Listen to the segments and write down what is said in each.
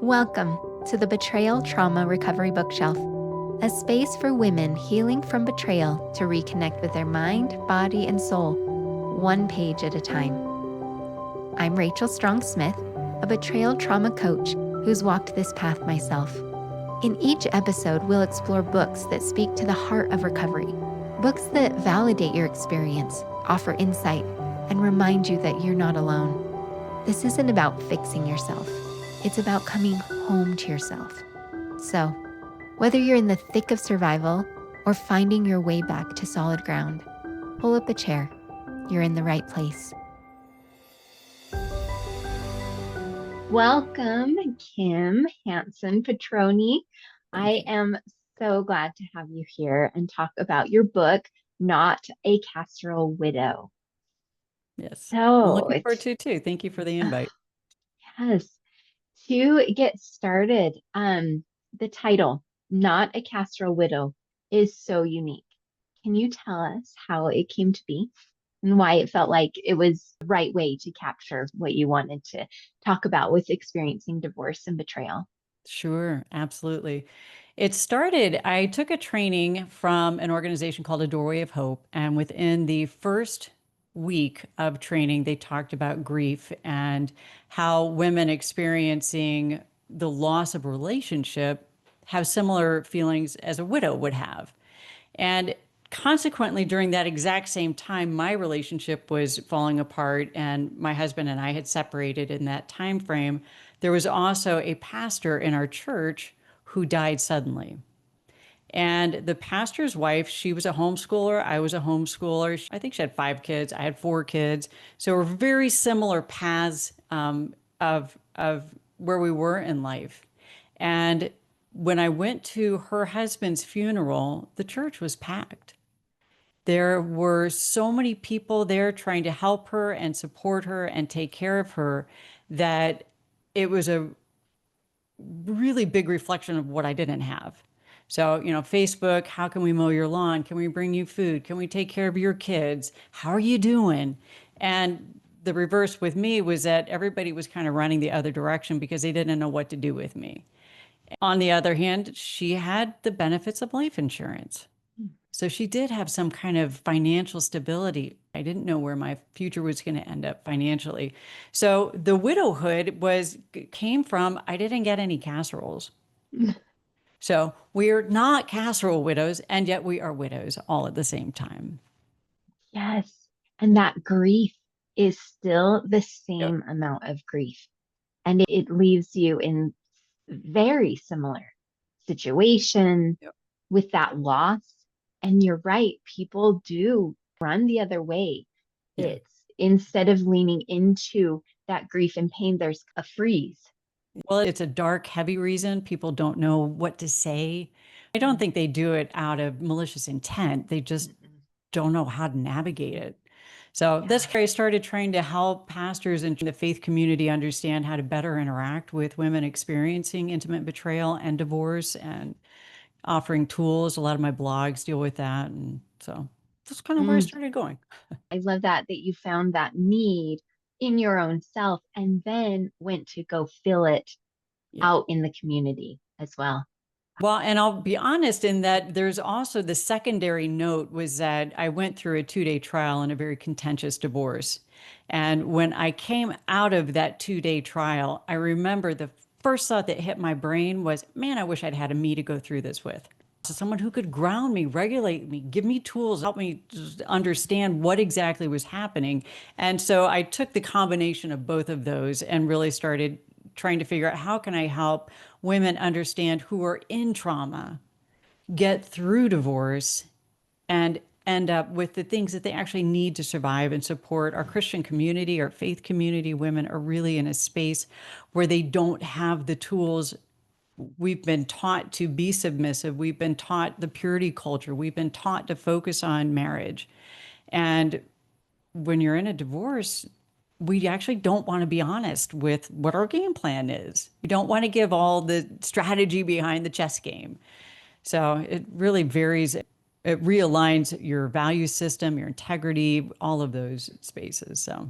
Welcome to the Betrayal Trauma Recovery Bookshelf, a space for women healing from betrayal to reconnect with their mind, body, and soul, one page at a time. I'm Rachel Strong-Smith, a betrayal trauma coach who's walked this path myself. In each episode, we'll explore books that speak to the heart of recovery, books that validate your experience, offer insight, and remind you that you're not alone. This isn't about fixing yourself. It's about coming home to yourself. So, whether you're in the thick of survival or finding your way back to solid ground, pull up a chair. You're in the right place. Welcome, Kim Hansen Petroni. I am so glad to have you here and talk about your book, Not a Casserole Widow. Yes. So I'm looking forward to it too. Thank you for the invite. Yes. To get started, the title, Not a Casserole Widow, is so unique. Can you tell us how it came to be and why it felt like it was the right way to capture what you wanted to talk about with experiencing divorce and betrayal? Sure, absolutely. I took a training from an organization called A Doorway of Hope. And within the first week of training, they talked about grief and how women experiencing the loss of a relationship have similar feelings as a widow would have. And consequently, during that exact same time, my relationship was falling apart and my husband and I had separated in that time frame. There was also a pastor in our church who died suddenly. And the pastor's wife, she was a homeschooler. I was a homeschooler. I think she had 5 kids. I had 4 kids. So we're very similar paths of where we were in life. And when I went to her husband's funeral, the church was packed. There were so many people there trying to help her and support her and take care of her that it was a really big reflection of what I didn't have. So, Facebook, how can we mow your lawn? Can we bring you food? Can we take care of your kids? How are you doing? And the reverse with me was that everybody was kind of running the other direction because they didn't know what to do with me. On the other hand, she had the benefits of life insurance. So she did have some kind of financial stability. I didn't know where my future was going to end up financially. So the widowhood came from I didn't get any casseroles. So we're not casserole widows, and yet we are widows all at the same time. Yes. And that grief is still the Yep. same amount of grief. And it leaves you in very similar situation Yep. with that loss. And you're right, people do run the other way. Yeah. It's instead of leaning into that grief and pain, there's a freeze. Well, it's a dark, heavy reason. People don't know what to say. I don't think they do it out of malicious intent. They just Mm-mm. don't know how to navigate it. So Yeah. that's where I started trying to help pastors and the faith community understand how to better interact with women experiencing intimate betrayal and divorce and offering tools. A lot of my blogs deal with that. And so that's kind of where I Mm. started going. I love that you found that need in your own self and then went to go fill it Yeah. out in the community as well. Well, and I'll be honest in that there's also the secondary note was that I went through a 2-day trial in a very contentious divorce. And when I came out of that 2-day trial, I remember the first thought that hit my brain was, man, I wish I'd had a me to go through this with. So someone who could ground me, regulate me, give me tools, help me just understand what exactly was happening. And so I took the combination of both of those and really started trying to figure out how can I help women understand who are in trauma get through divorce and end up with the things that they actually need to survive and support our Christian community, our faith community. Women are really in a space where they don't have the tools. We've been taught to be submissive. We've been taught the purity culture. We've been taught to focus on marriage. And when you're in a divorce, we actually don't want to be honest with what our game plan is. We don't want to give all the strategy behind the chess game. So it really varies. It realigns your value system, your integrity, all of those spaces. So,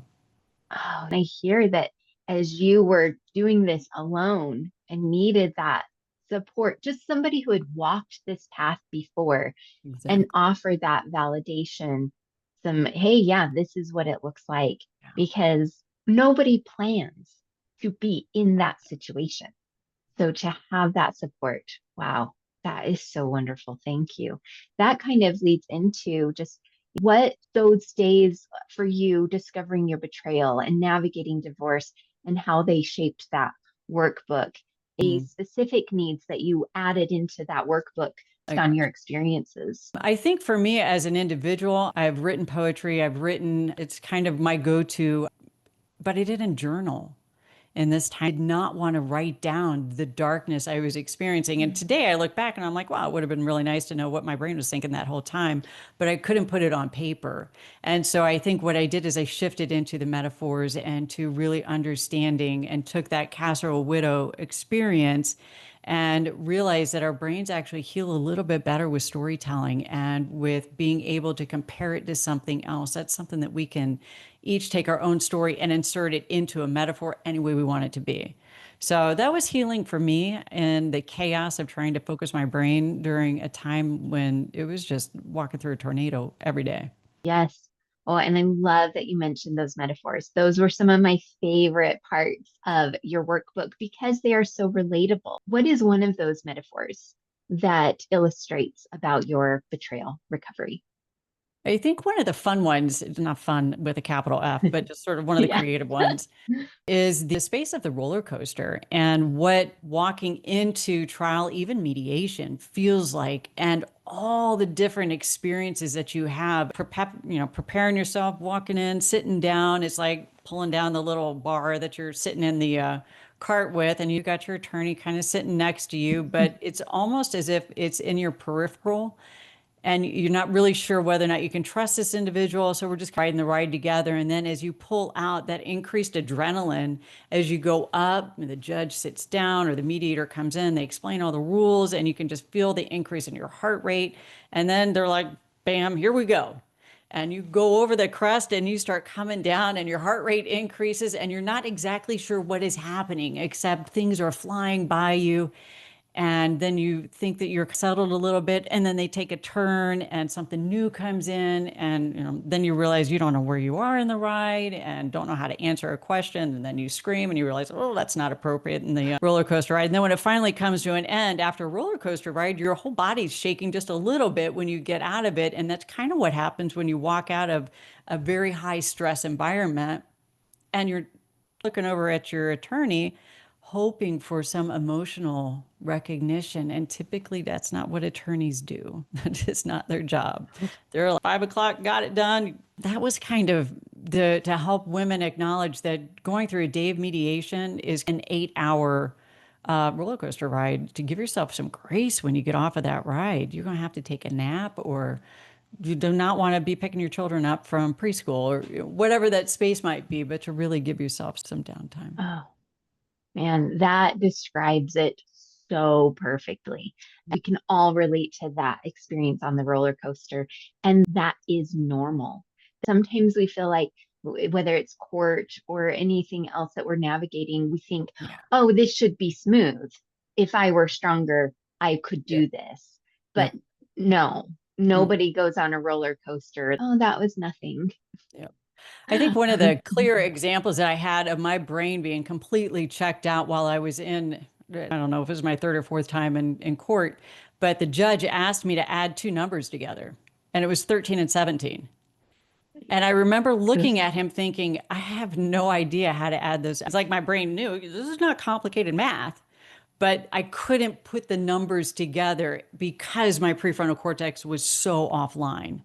Oh, and I hear that as you were doing this alone and needed that support, just somebody who had walked this path before and Exactly. offer that validation, some, hey, yeah, this is what it looks like, Yeah. because nobody plans to be in that situation. So to have that support, wow, that is so wonderful. Thank you. That kind of leads into just what those days for you discovering your betrayal and navigating divorce and how they shaped that workbook, a Mm. specific needs that you added into that workbook based on your experiences. I think for me as an individual, I've written poetry, it's kind of my go-to, but I didn't journal. And this time I did not want to write down the darkness I was experiencing. And today I look back and I'm like, wow, it would have been really nice to know what my brain was thinking that whole time, but I couldn't put it on paper. And so I think what I did is I shifted into the metaphors and to really understanding and took that Casserole Widow experience and realized that our brains actually heal a little bit better with storytelling and with being able to compare it to something else. That's something that we can each take our own story and insert it into a metaphor any way we want it to be. So that was healing for me in the chaos of trying to focus my brain during a time when it was just walking through a tornado every day. Yes. Oh, and I love that you mentioned those metaphors. Those were some of my favorite parts of your workbook because they are so relatable. What is one of those metaphors that illustrates about your betrayal recovery? I think one of the fun ones, it's not fun with a capital F, but just sort of one of the Yeah. creative ones, is the space of the roller coaster and what walking into trial, even mediation, feels like, and all the different experiences that you have. Preparing yourself, walking in, sitting down. It's like pulling down the little bar that you're sitting in the cart with, and you've got your attorney kind of sitting next to you, but it's almost as if it's in your peripheral and you're not really sure whether or not you can trust this individual. So we're just riding the ride together. And then as you pull out that increased adrenaline, as you go up, the judge sits down or the mediator comes in, they explain all the rules, and you can just feel the increase in your heart rate. And then they're like, bam, here we go. And you go over the crest and you start coming down, and your heart rate increases, and you're not exactly sure what is happening, except things are flying by you, and then you think that you're settled a little bit, and then they take a turn and something new comes in, and then you realize you don't know where you are in the ride and don't know how to answer a question, and then you scream and you realize, oh, that's not appropriate in the roller coaster ride. And then when it finally comes to an end after a roller coaster ride, your whole body's shaking just a little bit when you get out of it. And that's kind of what happens when you walk out of a very high stress environment and you're looking over at your attorney hoping for some emotional recognition. And typically that's not what attorneys do. That is not their job. They're like 5 o'clock, got it done. That was kind of to help women acknowledge that going through a day of mediation is an 8 hour roller coaster ride. To give yourself some grace when you get off of that ride, you're going to have to take a nap, or you do not want to be picking your children up from preschool or whatever that space might be, but to really give yourself some downtime. Oh, man, that describes it so perfectly. We can all relate to that experience on the roller coaster, and that is normal. Sometimes we feel like, whether it's court or anything else that we're navigating, we think, Yeah. oh, this should be smooth. If I were stronger, I could Yeah. do this. Yep. But no, Mm. nobody goes on a roller coaster. Oh, that was nothing. Yep. I think one of the clear examples that I had of my brain being completely checked out while I was I don't know if it was my third or fourth time in court, but the judge asked me to add two numbers together, and it was 13 and 17. And I remember looking at him thinking, I have no idea how to add those. It's like my brain knew this is not complicated math, but I couldn't put the numbers together because my prefrontal cortex was so offline.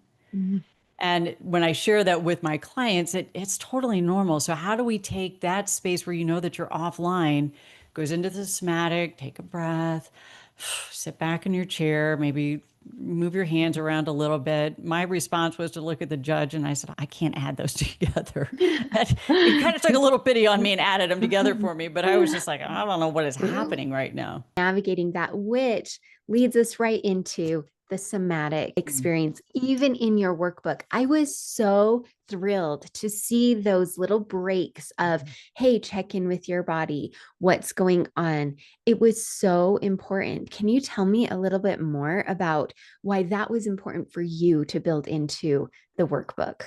And when I share that with my clients, it's totally normal. So, how do we take that space where you know that you're offline, goes into the somatic, take a breath, sit back in your chair, maybe move your hands around a little bit. My response was to look at the judge and I said, I can't add those together. And he kind of took a little pity on me and added them together for me. But I was just like, I don't know what is happening right now. Navigating that, which leads us right into the somatic Mm. experience, even in your workbook. I was so thrilled to see those little breaks of, hey, check in with your body, what's going on. It was so important. Can you tell me a little bit more about why that was important for you to build into the workbook?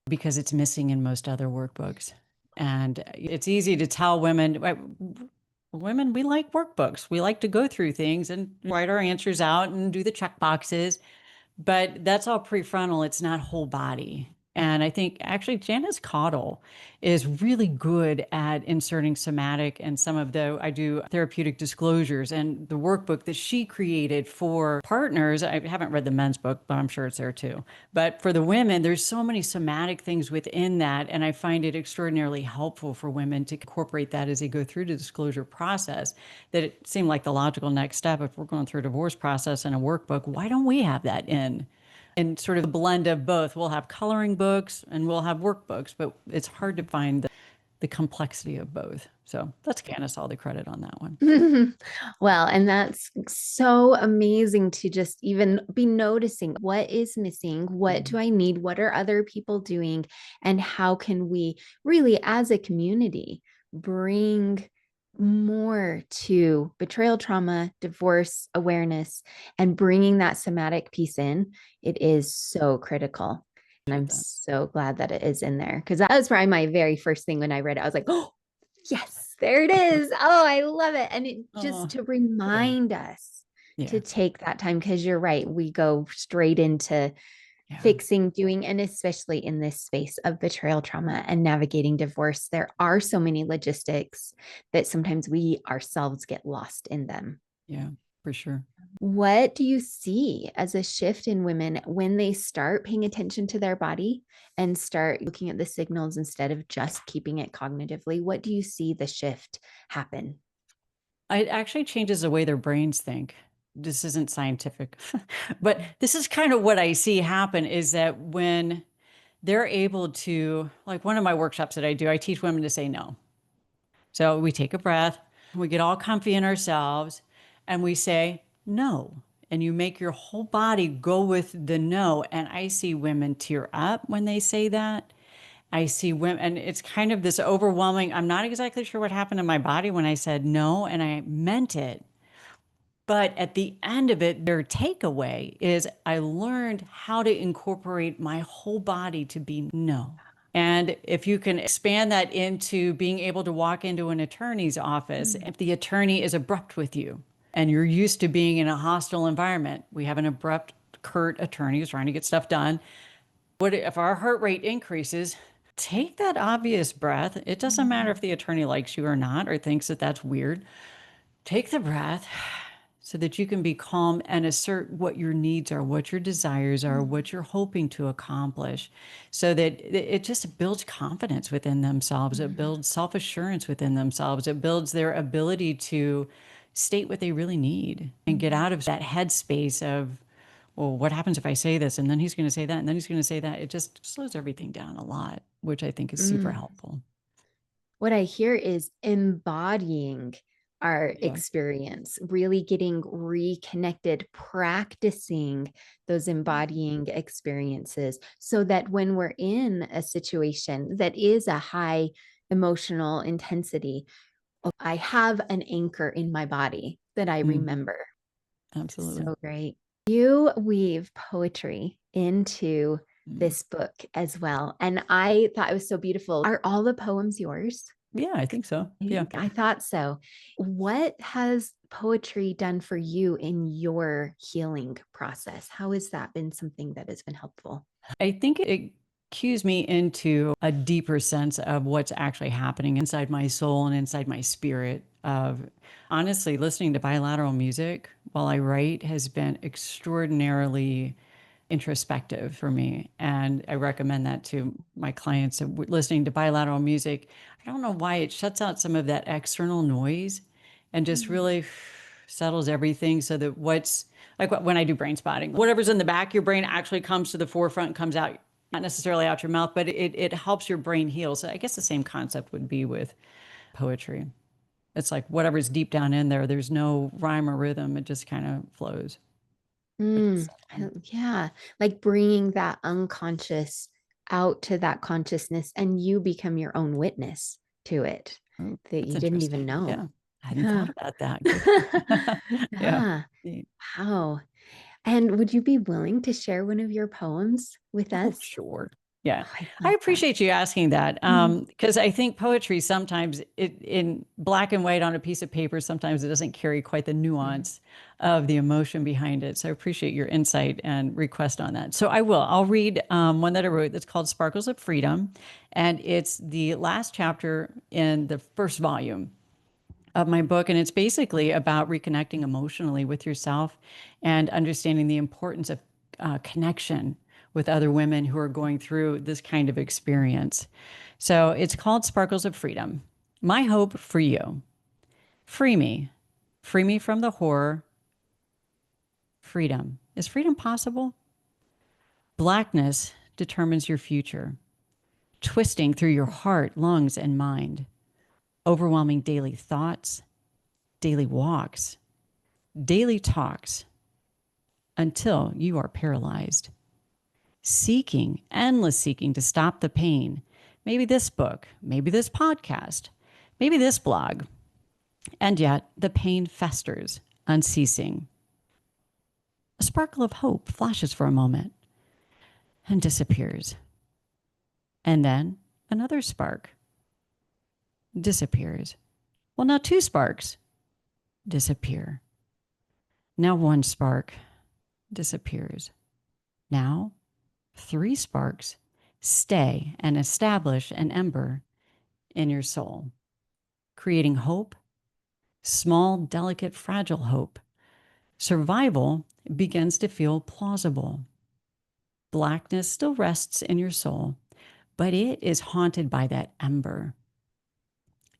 Because it's missing in most other workbooks. And it's easy to tell women, women, we like workbooks. We like to go through things and write our answers out and do the check boxes. But that's all prefrontal. It's not whole body. And I think actually Janice Caudle is really good at inserting somatic and some of the, I do therapeutic disclosures and the workbook that she created for partners. I haven't read the men's book, but I'm sure it's there too. But for the women, there's so many somatic things within that. And I find it extraordinarily helpful for women to incorporate that as they go through the disclosure process, that it seemed like the logical next step. If we're going through a divorce process and a workbook, why don't we have that in? And sort of a blend of both. We'll have coloring books and we'll have workbooks, but it's hard to find the complexity of both. So let's Candace all the credit on that one. Well, and that's so amazing to just even be noticing what is missing, what do I need, what are other people doing, and how can we really, as a community, bring more to betrayal trauma, divorce awareness, and bringing that somatic piece in. It is so critical. And I'm so glad that it is in there, because that was probably my very first thing when I read it. I was like, oh, yes, there it is. Oh, I love it. And it just to remind us to take that time, because you're right. We go straight into fixing, doing, and especially in this space of betrayal trauma and navigating divorce, there are so many logistics that sometimes we ourselves get lost in them. Yeah, for sure. What do you see as a shift in women when they start paying attention to their body and start looking at the signals instead of just keeping it cognitively? What do you see the shift happen? It actually changes the way their brains think. This isn't scientific, but this is kind of what I see happen is that when they're able to, like one of my workshops that I do, I teach women to say no. So we take a breath, we get all comfy in ourselves, and we say no. And you make your whole body go with the no. And I see women tear up when they say that. I see women, and it's kind of this overwhelming. I'm not exactly sure what happened in my body when I said no, and I meant it. But at the end of it, their takeaway is I learned how to incorporate my whole body to be no. And if you can expand that into being able to walk into an attorney's office, if the attorney is abrupt with you and you're used to being in a hostile environment, we have an abrupt, curt attorney who's trying to get stuff done. What if our heart rate increases? Take that obvious breath. It doesn't matter if the attorney likes you or not or thinks that that's weird. Take the breath so that you can be calm and assert what your needs are, what your desires are, what you're hoping to accomplish, so that it just builds confidence within themselves. It builds self-assurance within themselves. It builds their ability to state what they really need and get out of that headspace of, well, what happens if I say this? And then he's going to say that, and then he's going to say that. It just slows everything down a lot, which I think is super helpful. What I hear is embodying our Yeah. experience, really getting reconnected, practicing those embodying experiences so that when we're in a situation that is a high emotional intensity, I have an anchor in my body that I remember. Absolutely. So great. You weave poetry into this book as well. And I thought it was so beautiful. Are all the poems yours? Yeah, I think so. Yeah. I thought so. What has poetry done for you in your healing process? How has that been something that has been helpful? I think it cues me into a deeper sense of what's actually happening inside my soul and inside my spirit. Of honestly, listening to bilateral music while I write has been extraordinarily introspective for me. And I recommend that to my clients. Listening to bilateral music, I don't know why it shuts out some of that external noise and just really settles everything so that what's like when I do brain spotting, whatever's in the back of your brain actually comes to the forefront, comes out, not necessarily out your mouth, but it helps your brain heal. So I guess the same concept would be with poetry. It's like whatever's deep down in there, there's no rhyme or rhythm. It just kind of flows. which is Mm, something. yeah, like bringing that unconscious out to that consciously, and you become your own witness to it Oh, that that's you didn't even interesting. know. Yeah. I hadn't Yeah. thought about that. Good point. Yeah. Yeah. Neat. Wow. And would you be willing to share one of your poems with Oh, us? sure. Yeah. Oh, I I love that. appreciate you asking that. Mhm. Because I think poetry sometimes in black and white on a piece of paper, sometimes it doesn't carry quite the Mhm. nuance of the emotion behind it. So I appreciate your insight and request on that. So I will. I'll read one that I wrote that's called Sparkles of Freedom. And it's the last chapter in the first volume of my book. And it's basically about reconnecting emotionally with yourself and understanding the importance of connection with other women who are going through this kind of experience. So it's called Sparkles of Freedom. My hope for you: free me. Free me from the horror. Freedom. Is freedom possible? Blackness determines your future, twisting through your heart, lungs, and mind, overwhelming daily thoughts, daily walks, daily talks, until you are paralyzed. Seeking, endless seeking to stop the pain. Maybe this book, maybe this podcast, maybe this blog. And yet the pain festers, unceasing. A sparkle of hope flashes for a moment and disappears. And then another spark disappears. Well, now two sparks disappear. Now one spark disappears. Now three sparks stay and establish an ember in your soul, creating hope, small, delicate, fragile hope. Survival begins to feel plausible. Blackness still rests in your soul, but it is haunted by that ember.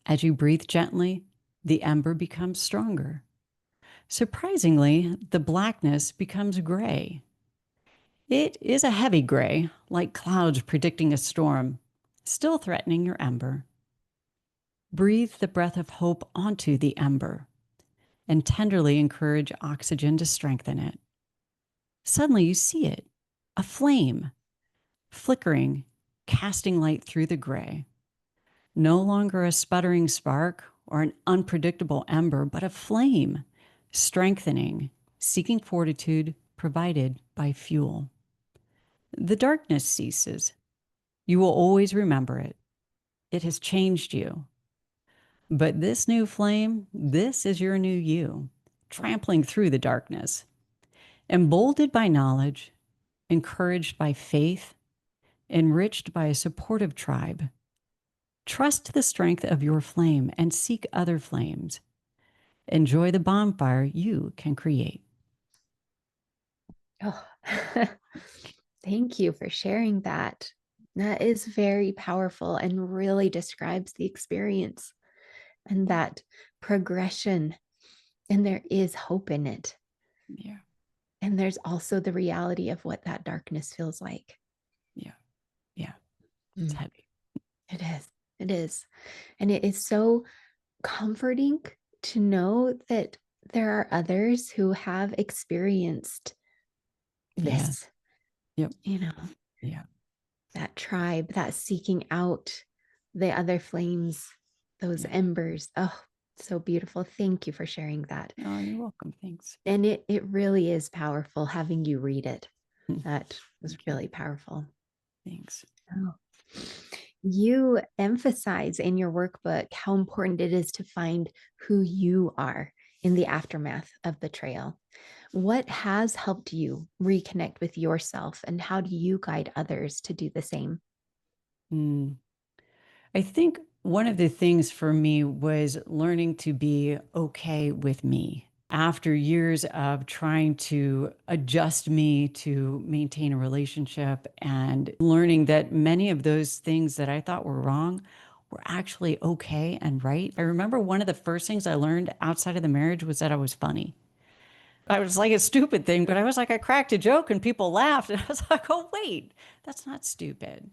As you breathe gently, the ember becomes stronger. Surprisingly, the blackness becomes gray. It is a heavy gray, like clouds predicting a storm, still threatening your ember. Breathe the breath of hope onto the ember and tenderly encourage oxygen to strengthen it. Suddenly you see it, a flame, flickering, casting light through the gray. No longer a sputtering spark or an unpredictable ember, but a flame, strengthening, seeking fortitude provided by fuel. The darkness ceases. You will always remember it. It has changed you. But this new flame, this is your new you, trampling through the darkness, emboldened by knowledge, encouraged by faith, enriched by a supportive tribe. Trust the strength of your flame and seek other flames. Enjoy the bonfire you can create. Oh, thank you for sharing that. That is very powerful and really describes the experience and that progression. And there is hope in it. Yeah, And there's also the reality of what that darkness feels like. yeah, yeah. It's Mm, heavy. it is. It is. And it is so comforting to know that there are others who have experienced Yeah. this, Yep. you know, Yeah. that tribe, that seeking out the other flames, those Yeah. embers. Oh, so beautiful. Thank you for sharing that. Oh, you're welcome. Thanks. And it really is powerful having you read it. That was Thank you. really powerful. Thanks. Oh. You emphasize in your workbook how important it is to find who you are in the aftermath of betrayal. What has helped you reconnect with yourself, and how do you guide others to do the same? Mm. I think one of the things for me was learning to be okay with me. After years of trying to adjust me to maintain a relationship and learning that many of those things that I thought were wrong were actually okay and right. I remember one of the first things I learned outside of the marriage was that I was funny. I was like a stupid thing, but I was like, I cracked a joke and people laughed. And I was like, oh, wait, that's not stupid.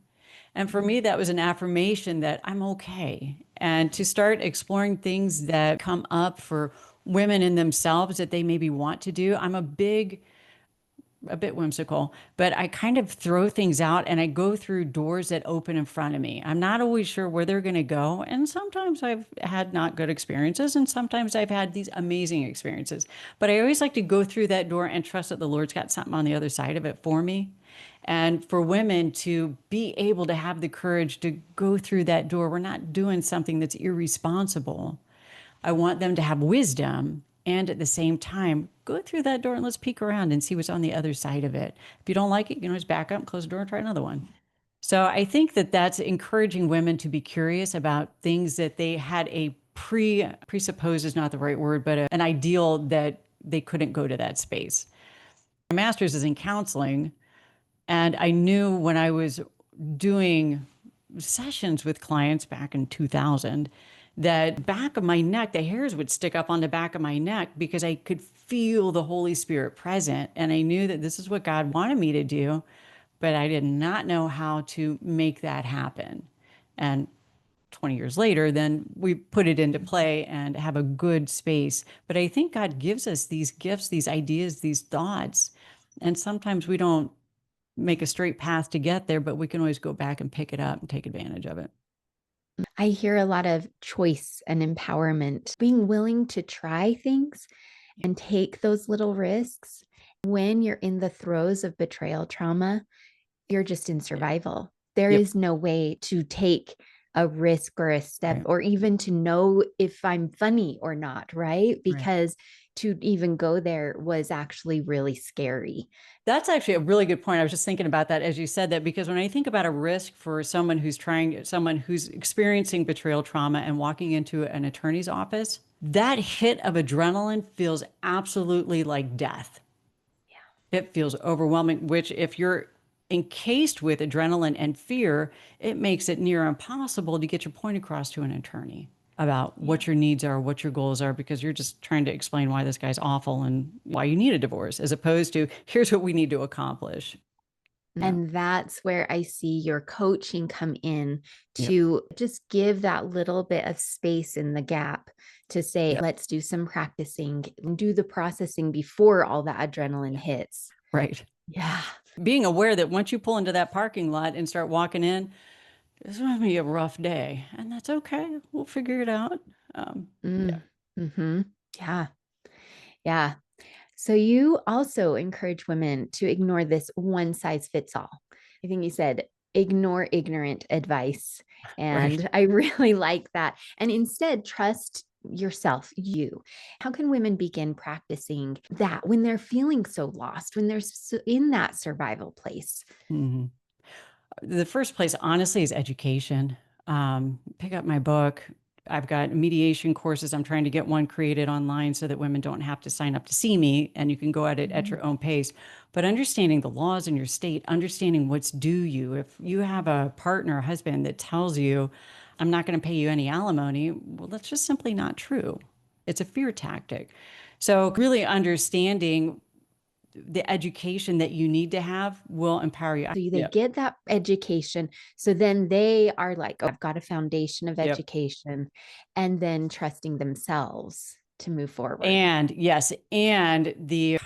And for me, that was an affirmation that I'm okay. And to start exploring things that come up for women in themselves that they maybe want to do. I'm a big a bit whimsical, but I kind of throw things out and I go through doors that open in front of me. I'm not always sure where they're going to go. And sometimes I've had not good experiences and sometimes I've had these amazing experiences. But I always like to go through that door and trust that the Lord's got something on the other side of it for me. And for women to be able to have the courage to go through that door, we're not doing something that's irresponsible. I want them to have wisdom and at the same time go through that door and let's peek around and see what's on the other side of it. If you don't like it, you can always back up, close the door, and try another one. So I think that that's encouraging women to be curious about things that they had a presuppose is not the right word, but an ideal that they couldn't go to that space. My master's is in counseling, and I knew when I was doing sessions with clients back in 2000 that back of my neck, the hairs would stick up on the back of my neck because I could feel the Holy Spirit present. And I knew that this is what God wanted me to do, but I did not know how to make that happen. And 20 years later, then we put it into play and have a good space. But I think God gives us these gifts, these ideas, these thoughts. And sometimes we don't make a straight path to get there, but we can always go back and pick it up and take advantage of it. I hear a lot of choice and empowerment, being willing to try things and take those little risks. When you're in the throes of betrayal trauma, you're just in survival. There Yep. is no way to take a risk or a step Right. or even to know if I'm funny or not, right? Because to even go there was actually really scary. That's actually a really good point. I was just thinking about that as you said that, because when I think about a risk for someone who's experiencing betrayal trauma and walking into an attorney's office, that hit of adrenaline feels absolutely like death. Yeah. It feels overwhelming, which if you're encased with adrenaline and fear, it makes it near impossible to get your point across to an attorney about what your needs are, what your goals are, because you're just trying to explain why this guy's awful and why you need a divorce, as opposed to here's what we need to accomplish. And that's where I see your coaching come in Yep. to just give that little bit of space in the gap to say, let's do some practicing, do the processing before all that adrenaline hits. Right. Yeah. Being aware that once you pull into that parking lot and start walking in, this is going to be a rough day, and that's okay. We'll figure it out. Yeah. Mm-hmm. Yeah. Yeah. So you also encourage women to ignore this one size fits all. I think you said ignore ignorant advice. And Right. I really like that. And instead, trust yourself, you. How can women begin practicing that when they're feeling so lost, when they're in that survival place? Mm-hmm. The first place, honestly, is education. Pick up my book. I've got mediation courses. I'm trying to get one created online so that women don't have to sign up to see me and you can go at it at your own pace. But understanding the laws in your state, understanding what's due you. If you have a partner, a husband that tells you, I'm not going to pay you any alimony, well, that's just simply not true. It's a fear tactic. So, really understanding the education that you need to have will empower you. So they get that education. So then they are like, oh, I've got a foundation of education, and then trusting themselves to move forward. And yes, and the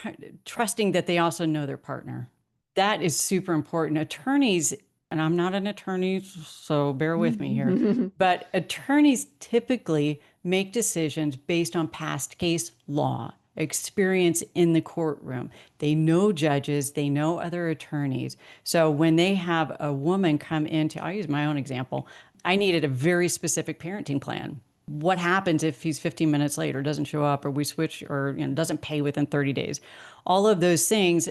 trusting that they also know their partner. That is super important. Attorneys, and I'm not an attorney, so bear with me here, but attorneys typically make decisions based on past case law, experience in the courtroom. They know judges, they know other attorneys. So when they have a woman come into, I'll use my own example, I needed a very specific parenting plan. What happens if he's 15 minutes late or doesn't show up or we switch or doesn't pay within 30 days? All of those things,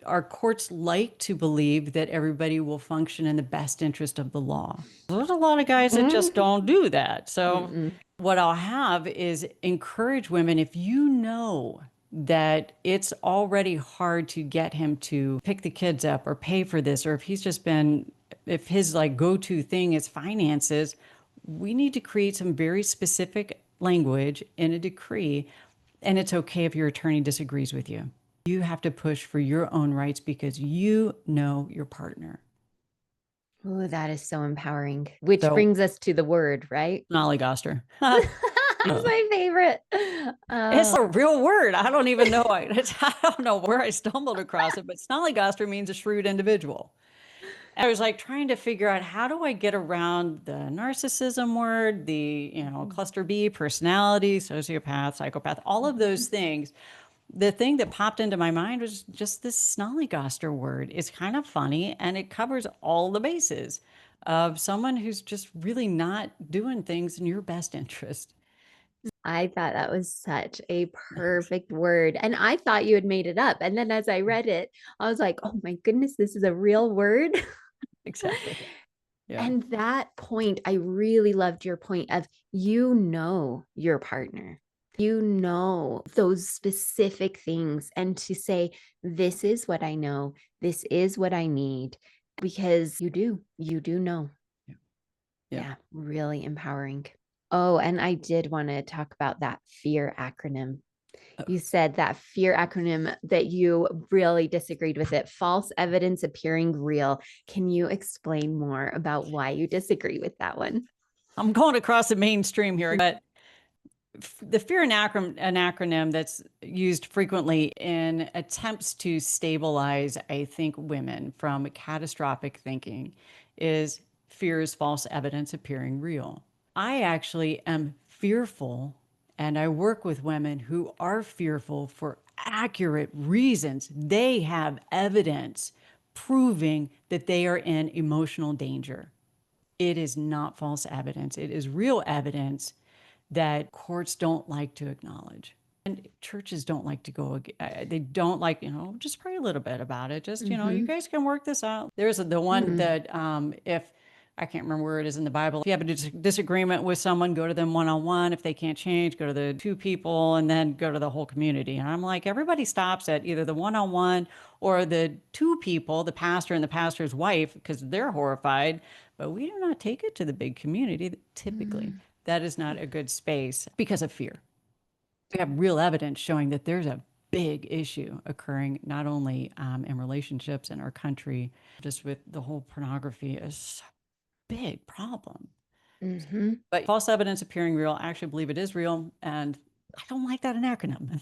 our courts like to believe that everybody will function in the best interest of the law. There's a lot of guys that just don't do that. So what I'll have is encourage women, if you know that it's already hard to get him to pick the kids up or pay for this, or if his like go-to thing is finances, we need to create some very specific language in a decree. And it's okay if your attorney disagrees with you. You have to push for your own rights because you know your partner. Oh, that is so empowering, which brings us to the word, right? Nollygoster. That's my favorite. It's Oh, a real word. I don't even know. I don't know where I stumbled across it, but snollygoster means a shrewd individual. I was like trying to figure out how do I get around the narcissism word, the, cluster B, personality, sociopath, psychopath, all of those things. The thing that popped into my mind was just this snollygoster word. It's kind of funny and it covers all the bases of someone who's just really not doing things in your best interest. I thought that was such a Thanks. perfect word. And I thought you had made it up. And then as I read it, I was like, oh my goodness, this is a real word. Exactly. Yeah. And that point, I really loved your point of your partner, those specific things, and to say, this is what I know, this is what I need, because you do know. Yeah. Yeah. Yeah, really empowering. Oh, and I did want to talk about that fear acronym. Uh, You said that fear acronym that you really disagreed with it, false evidence appearing real. Can you explain more about why you disagree with that one? I'm going across the mainstream here, but the fear an acronym that's used frequently in attempts to stabilize, I think, women from catastrophic thinking is fear is false evidence appearing real. I actually am fearful, and I work with women who are fearful for accurate reasons. They have evidence proving that they are in emotional danger. It is not false evidence, it is real evidence that courts don't like to acknowledge. And churches don't like to go, they don't like, just pray a little bit about it. Just, you Mm-hmm. guys can work this out. There's the one that if, I can't remember where it is in the Bible, if you have a disagreement with someone, go to them one on one. If they can't change, go to the two people and then go to the whole community. And I'm like, everybody stops at either the one on one or the two people, the pastor and the pastor's wife, because they're horrified. But we do not take it to the big community typically. Mm-hmm. That is not a good space because of fear. We have real evidence showing that there's a big issue occurring not only in relationships in our country, just with the whole pornography is a big problem. Mm-hmm. But false evidence appearing real, I actually believe it is real, and I don't like that an acronym.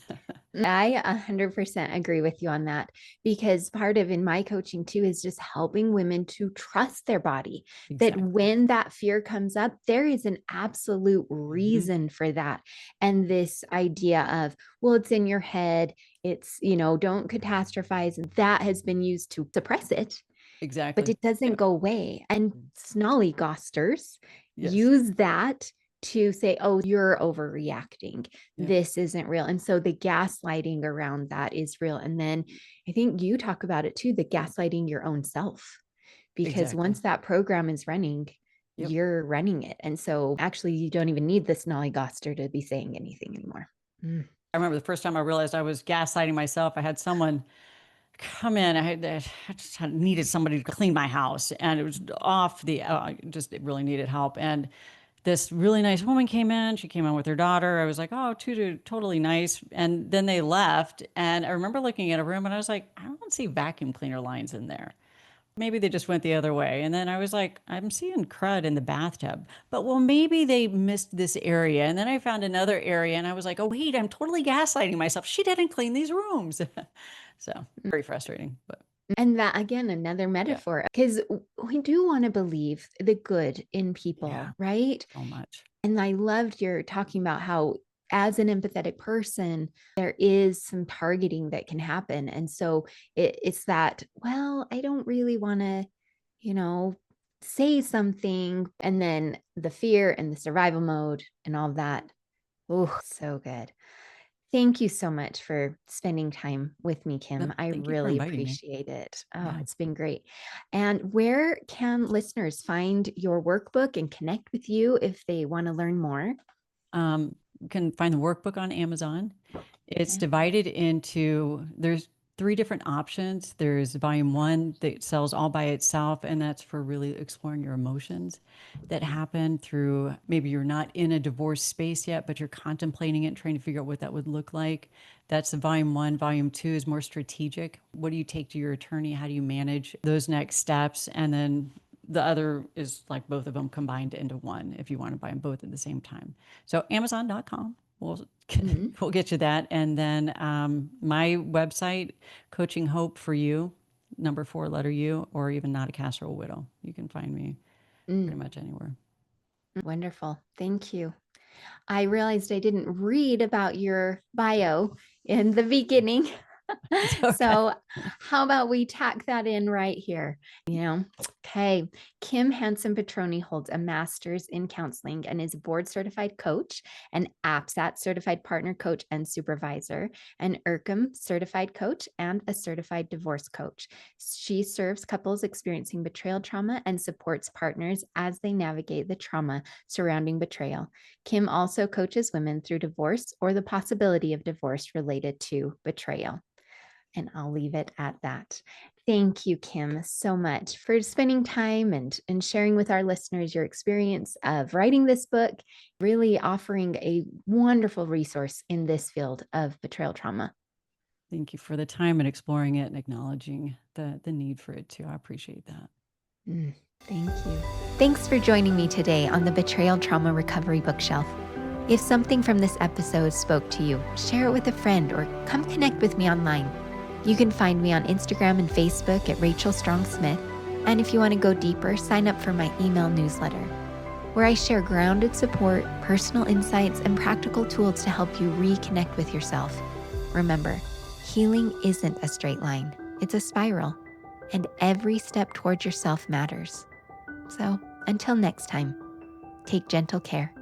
I 100% agree with you on that, because part of in my coaching too is just helping women to trust their body, that Exactly. when that fear comes up, there is an absolute Hmm. reason for that. And this idea of, well, it's in your head, it's, don't catastrophize, that has been used to suppress it, but Exactly. it doesn't Yeah. go away. And snollygosters Yes. use that to say, oh, you're overreacting. Yeah. This isn't real. And so the gaslighting around that is real. And then I think you talk about it too, the gaslighting your own self, because Exactly. once that program is running, Yep. you're running it. And so actually, you don't even need the snollygoster to be saying anything anymore. Mm. I remember the first time I realized I was gaslighting myself. I had someone come in. I just needed somebody to clean my house, and it was off the. Just it really needed help. And this really nice woman came in. She came in with her daughter. I was like, oh, totally nice. And then they left, and I remember looking at a room, and I was like, I don't see vacuum cleaner lines in there. Maybe they just went the other way. And then I was like, I'm seeing crud in the bathtub. But well, maybe they missed this area. And then I found another area and I was like, oh, wait, I'm totally gaslighting myself. She didn't clean these rooms. So very frustrating. But And that again, another yeah, metaphor, because we do want to believe the good in yeah, people, right? so much. And I loved your talking about how, as an empathetic person, there is some targeting that can happen. And so it's that, well, I don't really want to, you know, say something. And then the fear and the survival mode and all of that. Oh, so good. Thank you so much for spending time with me, No, Kim. I thank you for really inviting me. appreciate it. Oh, Yeah. it's been great. And where can listeners find your workbook and connect with you if they want to learn more? You can find the workbook on Amazon. It's Okay. divided into, there's three different options. There's volume one that sells all by itself, and that's for really exploring your emotions that happen through maybe you're not in a divorce space yet, but you're contemplating it and trying to figure out what that would look like. That's the volume one. Volume two is more strategic. What do you take to your attorney? How do you manage those next steps? And then the other is like both of them combined into one if you want to buy them both at the same time. So Amazon.com will Mhm. we'll get you that. And then my website, Coaching Hope for You, number 4 letter U, or even Not a Casserole Widow. You can find me Mm, pretty much anywhere. wonderful. Thank you. I realized I didn't read about your bio in the beginning. It's okay. So, how about we tack that in right here? Okay. Kim Hansen Petroni holds a master's in counseling and is a board certified coach, an APSATS certified partner coach and supervisor, an ERCEM certified coach, and a certified divorce coach. She serves couples experiencing betrayal trauma and supports partners as they navigate the trauma surrounding betrayal. Kim also coaches women through divorce or the possibility of divorce related to betrayal. And I'll leave it at that. Thank you, Kim, so much for spending time and sharing with our listeners your experience of writing this book, really offering a wonderful resource in this field of betrayal trauma. Thank you for the time and exploring it and acknowledging the need for it too. I appreciate that. Thank you. Thanks for joining me today on the Betrayal Trauma Recovery Bookshelf. If something from this episode spoke to you, share it with a friend or come connect with me online. You can find me on Instagram and Facebook at Rachel Strong Smith. And if you want to go deeper, sign up for my email newsletter, where I share grounded support, personal insights, and practical tools to help you reconnect with yourself. Remember, healing isn't a straight line, it's a spiral, and every step towards yourself matters. So, until next time, take gentle care.